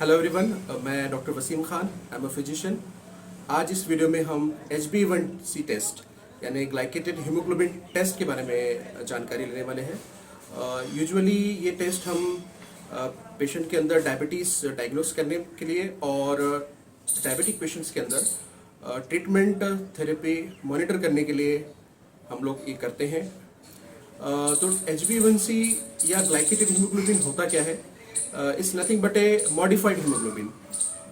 Hello everyone, मैं doctor Wasim Khan, I am a physician. आज इस वीडियो में हम HbA1c टेस्ट यानी ग्लाइकेटेड हीमोग्लोबिन टेस्ट के बारे में जानकारी लेने वाले हैं। यूजुअली ये टेस्ट हम पेशेंट के अंदर डायबिटीज़ डायग्नोस करने के लिए और डायबिटिक पेशेंट्स के अंदर ट्रीटमेंट थेरेपी मॉनिटर करने के लिए हम लोग ये करते हैं। तो HbA1c या ग्लाइकेटेड हीमोग्लोबिन होता क्या है? It's nothing but A modified haemoglobin.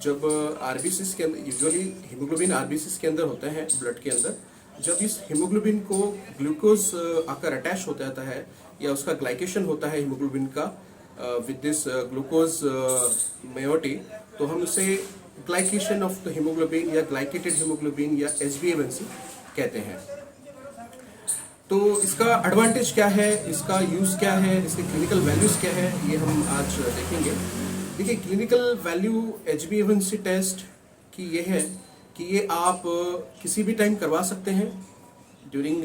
जब आरबीसीज के अंदर, यूजुअली हीमोग्लोबिन आरबीसीज के अंदर होते हैं, ब्लड के अंदर, जब इस हीमोग्लोबिन को ग्लूकोज आकर अटैच हो जाता है या उसका ग्लाइकेशन होता है हीमोग्लोबिन का विद दिस ग्लूकोज मेयोटी, तो हम उसे ग्लाइकेशन ऑफ द हीमोग्लोबिन या ग्लाइकेटेड हीमोग्लोबिन या HbA1c कहते हैं। तो इसका एडवांटेज क्या है, इसका यूज़ क्या है, इसके क्लिनिकल वैल्यूज़ क्या है, ये हम आज देखेंगे। देखिए, क्लिनिकल वैल्यू HbA1c टेस्ट की ये है कि ये आप किसी भी टाइम करवा सकते हैं, ड्यूरिंग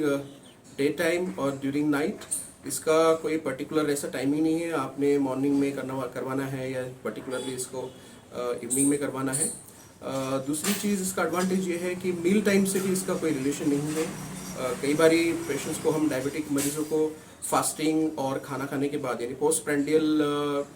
डे टाइम और ड्यूरिंग नाइट। इसका कोई पर्टिकुलर ऐसा टाइमिंग नहीं है, आपने मॉर्निंग में करवाना है या पर्टिकुलरली इसको इवनिंग में करवाना है। दूसरी चीज़, इसका एडवांटेज ये है कि मील टाइम से भी इसका कोई रिलेशन नहीं है। कई बारी पेशेंट्स को हम डायबिटिक मरीजों को फास्टिंग और खाना खाने के बाद यानी पोस्ट प्रेंडियल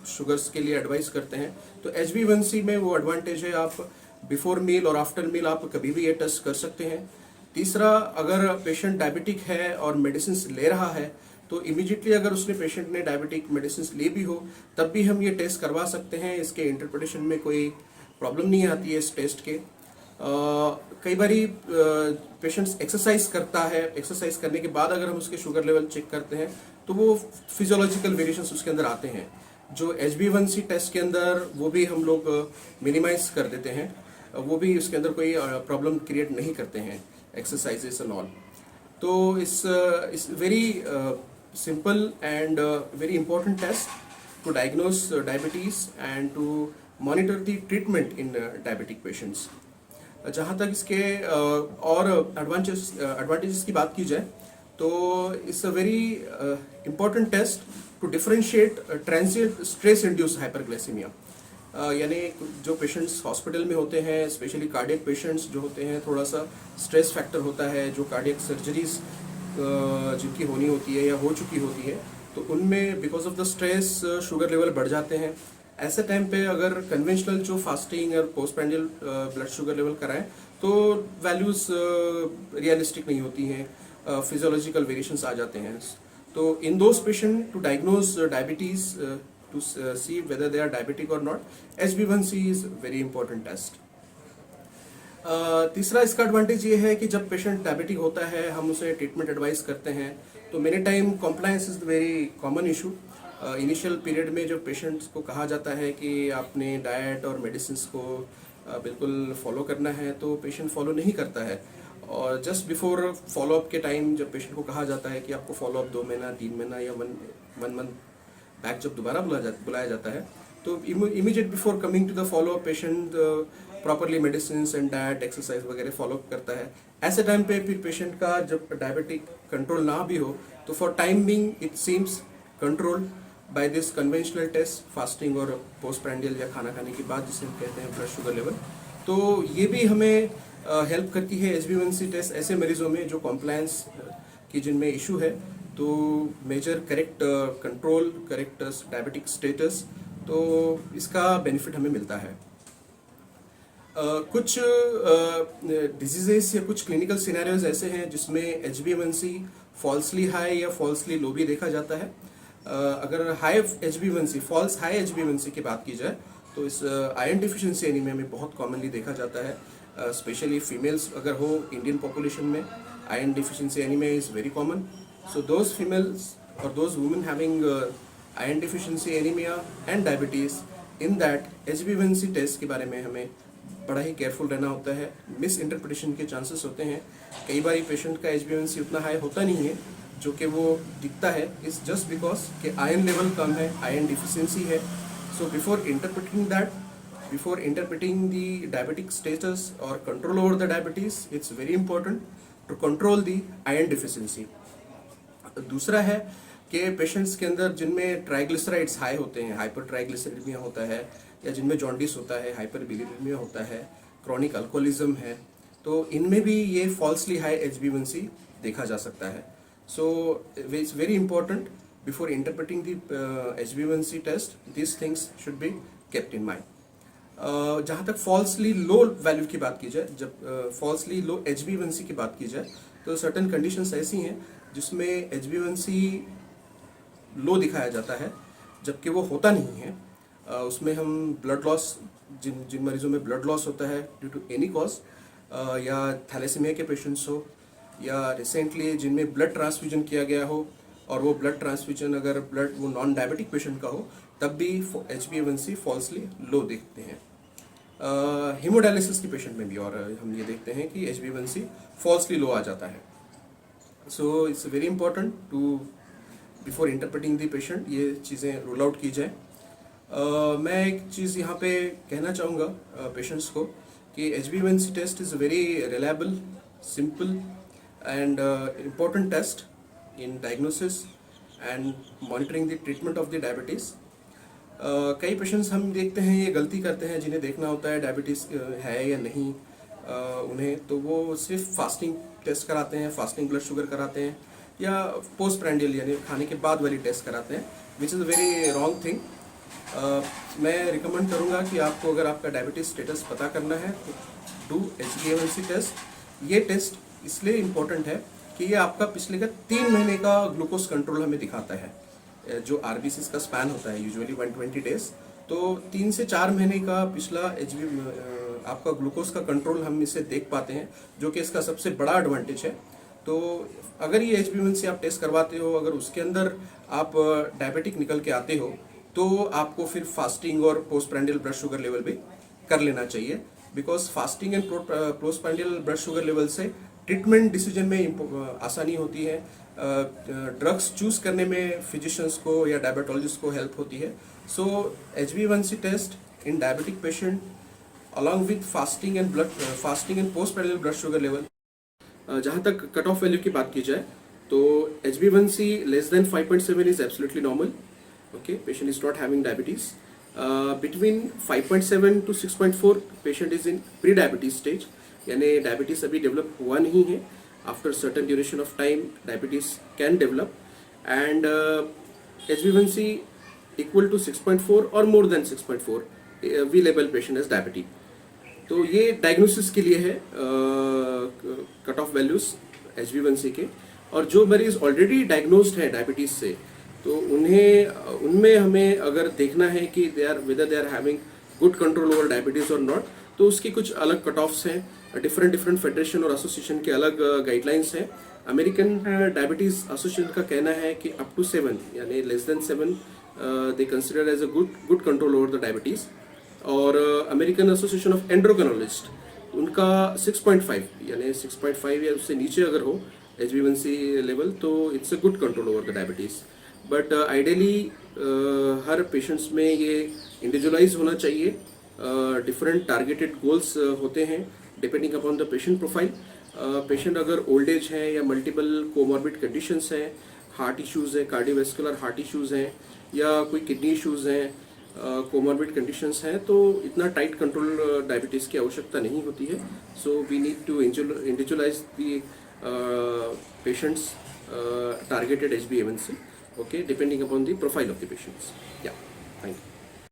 शुगर्स के लिए एडवाइस करते हैं। तो HbA1c में वो एडवांटेज है, आप बिफोर मील और आफ्टर मील आप कभी भी ये टेस्ट कर सकते हैं। तीसरा, अगर पेशेंट डायबिटिक है और मेडिसिन ले रहा है तो इमीडिएटली अगर उसने पेशेंट ने डायबिटिक मेडिसिन ली भी हो तब भी हम ये टेस्ट करवा सकते हैं। इसके इंटरप्रिटेशन में कोई प्रॉब्लम नहीं आती है इस टेस्ट के। कई बारी पेशेंट्स एक्सरसाइज करता है, एक्सरसाइज करने के बाद अगर हम उसके शुगर लेवल चेक करते हैं तो वो फिजियोलॉजिकल वेरिएशंस उसके अंदर आते हैं, जो HbA1c टेस्ट के अंदर वो भी हम लोग मिनिमाइज कर देते हैं, वो भी उसके अंदर कोई प्रॉब्लम क्रिएट नहीं करते हैं, एक्सरसाइजेस एंड ऑल। तो इस very simple and very important test to diagnose diabetes and to monitor the treatment in diabetic patients. जहाँ तक इसके और एडवांटेजेस की बात की जाए तो it's a very important test to differentiate transient stress induce hyperglycaemia. यानी जो पेशेंट्स हॉस्पिटल में होते हैं, स्पेशली कार्डियक पेशेंट्स जो होते हैं, थोड़ा सा स्ट्रेस फैक्टर होता है, जो कार्डियक सर्जरीज जिनकी होनी होती है या हो चुकी होती है, तो उनमें because of the stress sugar level बढ़ जाते हैं। ऐसे टाइम पे अगर कन्वेंशनल जो फास्टिंग और post prandial blood sugar level कराएं तो वैल्यूज रियलिस्टिक नहीं होती हैं, फिजियोलॉजिकल वेरिएशंस आ जाते हैं। तो in those patient to diagnose diabetes to see whether they are diabetic और not, HbA1c is very important test. तीसरा इसका एडवांटेज ये है कि जब पेशेंट डायबिटिक होता है हम उसे ट्रीटमेंट एडवाइस करते हैं तो many time compliance is very common issue. Initial period में जो पेशेंट्स को कहा जाता है कि आपने डाइट और मेडिसिन को बिल्कुल फॉलो करना है, तो पेशेंट फॉलो नहीं करता है। और जस्ट बिफोर फॉलोअप के टाइम जब पेशेंट को कहा जाता है कि आपको फॉलोअप 2 महीना 3 महीना या वन मंथ बैक जब दोबारा बुलाया जाता है, तो immediate before coming to the follow up patient properly medicine and diet exercise वगैरह फॉलो करता है। ऐसे टाइम पे फिर पेशेंट का जब डायबिटिक कंट्रोल ना भी हो तो for time being it seems control by this conventional test, fasting और पोस्ट प्रेंडियल या खाना खाने के बाद जिसे हम कहते हैं ब्लड शुगर लेवल। तो ये भी हमें हेल्प करती है HbA1c टेस्ट ऐसे मरीजों में जो कॉम्प्लायंस की जिनमें इशू है, तो major correct control, correct diabetic status, तो इसका बेनिफिट हमें मिलता है। कुछ डिजीजेस या कुछ क्लिनिकल सिनेरियोज ऐसे हैं जिसमें HbA1c फॉल्सली हाई या फॉल्सली लो भी देखा जाता है। अगर high HbA1c, false high HbA1c की बात की जाए तो इस आयरन डिफिशिएंसी एनीमिया में बहुत कॉमनली देखा जाता है। स्पेशली फीमेल्स अगर हो इंडियन पॉपुलेशन में, iron deficiency anaemia is very common. So those females और those women having iron deficiency anaemia and diabetes, in that HbA1c test के बारे में हमें बड़ा ही केयरफुल रहना होता है। मिस इंटरप्रिटेशन के चांसेस होते हैं। कई बार पेशेंट का HbA1c उतना हाई होता नहीं है जो कि वो दिखता है, इज जस्ट बिकॉज कि आयरन लेवल कम है, आयरन डिफिशियंसी है। So before interpreting that, before interpreting the diabetic status और control over the diabetes, it's very important to control the iron deficiency. दूसरा है कि पेशेंट्स के अंदर जिनमें ट्राइग्लिसराइड्स हाई होते हैं, हाइपर ट्राइग्लिसरीमिया होता है या जिनमें जॉन्डिस होता है, हाइपरबिलिरुबिनिया होता है, क्रॉनिक अल्कोहलिज्म है, तो इनमें भी ये फॉल्सली हाई HbA1c देखा जा सकता है. So it's very important before interpreting the HbA1c test, this things should be kept in mind. जहाँ तक फॉल्सली लो वैल्यू की बात की जाए, जब फॉल्सली लो HbA1c की बात की जाए, तो सर्टन कंडीशंस ऐसी हैं जिसमें HbA1c लो दिखाया जाता है जबकि वो होता नहीं है. उसमें हम ब्लड लॉस, जिन मरीजों में ब्लड लॉस होता है ड्यू टू एनी कॉज, या थैलेसीमिया के पेशेंट्स हो, या रिसेंटली जिनमें ब्लड ट्रांसफ्यूजन किया गया हो और वो ब्लड ट्रांसफ्यूजन अगर ब्लड वो नॉन डायबिटिक पेशेंट का हो, तब भी HbA1c फॉल्सली लो देखते हैं. हीमोडायलिसिस की पेशेंट में भी और हम ये देखते हैं कि HbA1c फॉल्सली लो आ जाता है. So it's very important to before interpreting the patient ये चीज़ें रूल आउट की जाए. मैं एक चीज़ यहाँ पे कहना चाहूँगा पेशेंट्स को कि HbA1c test is very reliable, simple and important test in diagnosis and monitoring the treatment of the diabetes. कई पेशेंट्स हम देखते हैं ये गलती करते हैं, जिन्हें देखना होता है डायबिटीज़ है या नहीं उन्हें, तो वो सिर्फ फास्टिंग टेस्ट कराते हैं, फास्टिंग ब्लड शुगर कराते हैं, या पोस्ट प्रैंडियल यानी खाने के बाद वाली टेस्ट कराते हैं, which is a very wrong thing. मैं रिकमेंड करूँगा कि आपको अगर आपका डायबिटीज़ स्टेटस पता करना है तो डू HbA1c टेस्ट. ये टेस्ट इसलिए इम्पोर्टेंट है कि ये आपका पिछले का 3 महीने का ग्लूकोज कंट्रोल हमें दिखाता है. जो RBCs का स्पैन होता है यूजुअली 120 डेज, तो 3 से 4 महीने का पिछला आपका ग्लूकोज का कंट्रोल हम इसे देख पाते हैं, जो कि इसका सबसे बड़ा एडवांटेज है. तो अगर ये HbA1c आप टेस्ट करवाते हो, अगर उसके अंदर आप डायबिटिक निकल के आते हो, तो आपको फिर फास्टिंग और post prandial blood sugar level भी कर लेना चाहिए, because fasting and post prandial blood sugar level से ट्रीटमेंट डिसीजन में आसानी होती है. ड्रग्स चूज करने में फिजिशियंस को या डायबिटोलॉजिस्ट को हेल्प होती है. So HbA1c test in diabetic patient along with fasting and post prandial blood sugar level. जहाँ तक कट ऑफ वैल्यू की बात की जाए, तो HbA1c less than 5.7 is absolutely normal. Okay, patient is not having diabetes. Between 5.7 to 6.4 patient is in pre diabetes stage, यानी diabetes अभी develop हुआ नहीं है. After certain duration of time diabetes can develop, and HbA1c equal to 6.4 और more than 6.4 we label patient as diabetic. तो ये diagnosis के लिए है कट ऑफ वैल्यूज HbA1c के. और जो मरीज ऑलरेडी डायग्नोस्ड है डायबिटीज से, तो उनमें हमें अगर देखना है कि whether they are having good control over diabetes और नॉट, तो उसकी कुछ अलग कट ऑफ्स हैं. डिफरेंट फेडरेशन और एसोसिएशन के अलग गाइडलाइंस हैं. अमेरिकन डायबिटीज एसोसिएशन का कहना है कि अप टू 7 यानी less than 7 they consider as a good control over the diabetes. और अमेरिकन एसोसिएशन ऑफ एंड्रोक्राइनोलॉजिस्ट उनका 6.5 यानी 6.5 या उससे नीचे अगर हो HbA1c लेवल, तो it's a good control over the diabetes. But ideally her patients में ये इंडिविजुअलाइज होना चाहिए. डिफरेंट टारगेटेड गोल्स होते हैं depending upon the patient profile. Patient अगर ओल्ड एज है या मल्टीपल कोमॉर्बिड कंडीशंस हैं, हार्ट इश्यूज़ हैं, कार्डियोवैस्कुलर हार्ट इश्यूज़ हैं, या कोई किडनी इश्यूज़ हैं, कोमॉर्बिड कंडीशंस हैं, तो इतना टाइट कंट्रोल डायबिटीज़ की आवश्यकता नहीं होती है. So we need to individualise the patients targeted HbA1c, okay, depending upon the profile of the patients. Yeah.